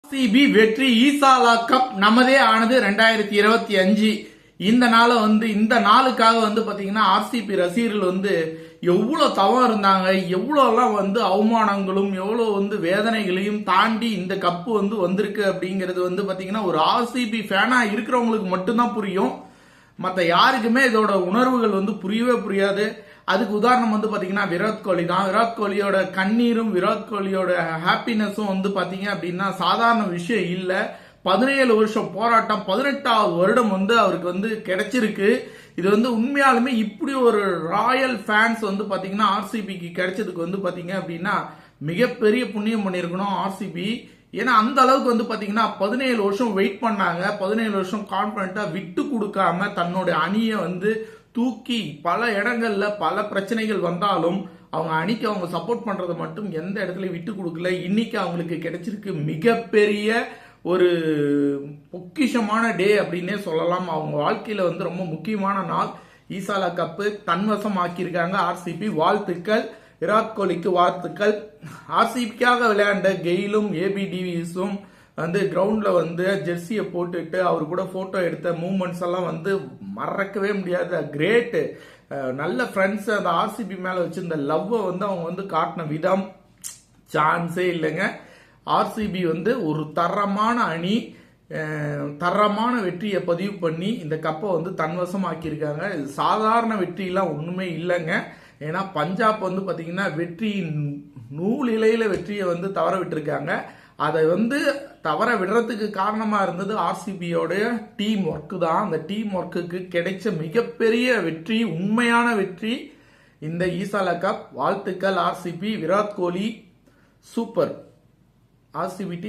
RCB வெற்றி ஈசாலா cup நமதே ஆனது 2025. இந்த நாளுக்காக பாத்தீங்கன்னா ஆர்சிபி ரசிகர்கள் எவ்வளவு தவம் இருந்தாங்க, எவ்வளவு அவமானங்களும் எவ்வளவு வேதனைகளையும் தாண்டி இந்த கப்பு வந்திருக்கு அப்படிங்கிறது பாத்தீங்கன்னா ஒரு ஆர்சிபி ஃபேனா இருக்கிறவங்களுக்கு மட்டும்தான் புரியும். மற்ற யாருக்குமே இதோட உணர்வுகள் புரியவே புரியாது. அதுக்கு உதாரணம் பாத்தீங்கன்னா விராட் கோலி தான். விராட் கோலியோட கண்ணீரும் விராட் கோலியோட ஹாப்பினஸும் பாத்தீங்க அப்படின்னா சாதாரண விஷயம் இல்ல. 17 வருஷம் போராட்டம், 18வது வருடம் அவருக்கு கிடைச்சிருக்கு. இது உண்மையாலுமே இப்படி ஒரு ராயல் ஃபேன்ஸ் பாத்தீங்கன்னா ஆர்சிபிக்கு கிடைச்சதுக்கு பாத்தீங்க அப்படின்னா மிகப்பெரிய புண்ணியம் பண்ணிருக்கணும் ஆர்சிபி. ஏன்னா அந்த அளவுக்கு பாத்தீங்கன்னா 17 வருஷம் வெயிட் பண்ணாங்க. 17 வருஷம் கான்பிடண்டா விட்டு கொடுக்காம தன்னோட அணியை தூக்கி பல இடங்கள்ல பல பிரச்சனைகள் வந்தாலும் அவங்க அணிக்கு அவங்க சப்போர்ட் பண்றதை மட்டும் எந்த இடத்துல விட்டு கொடுக்கல. இன்னைக்கு அவங்களுக்கு கிடைச்சிருக்கு மிகப்பெரிய ஒரு பொக்கிஷமான டே அப்படின்னே சொல்லலாம். அவங்க வாழ்க்கையில ரொம்ப முக்கியமான நாள். ஈசாலா கப்பு தன்வசம் ஆக்கியிருக்காங்க ஆர்சிபி. வாழ்த்துக்கள் விராட் கோலிக்கு, வாழ்த்துக்கள். ஆர்சிபிக்காக விளையாண்ட கெயிலும் ஏபி டிவிஸும் கிரவுண்ட்ல ஜெர்சியை போட்டுட்டு அவர் கூட போட்டோ எடுத்த மூமெண்ட்ஸ் எல்லாம் மறக்கவே முடியாத கிரேட். நல்ல ஃப்ரெண்ட்ஸ் அந்த ஆர்சிபி மேல வச்சிருந்த லவ்வை அவங்க காட்டின விதம் சான்ஸே இல்லைங்க. ஆர்சிபி ஒரு தரமான அணி, தரமான வெற்றியை பதிவு பண்ணி இந்த கப்பை தன்வசம் ஆக்கியிருக்காங்க. இது சாதாரண வெற்றியெல்லாம் ஒண்ணுமே இல்லைங்க. ஏன்னா பஞ்சாப் பாத்தீங்கன்னா வெற்றியின் நூலிலையில வெற்றியை தவற விட்டுருக்காங்க. அதை தவற விடுறதுக்கு காரணமா இருந்தது ஆர்சிபியோட டீம் ஒர்க் தான். அந்த டீம் ஒர்க்குக்கு கிடைச்ச மிகப்பெரிய வெற்றி, உண்மையான வெற்றி இந்த ஈசாலா கப். வாழ்த்துக்கள் RCB. Virat Kohli super. RCB team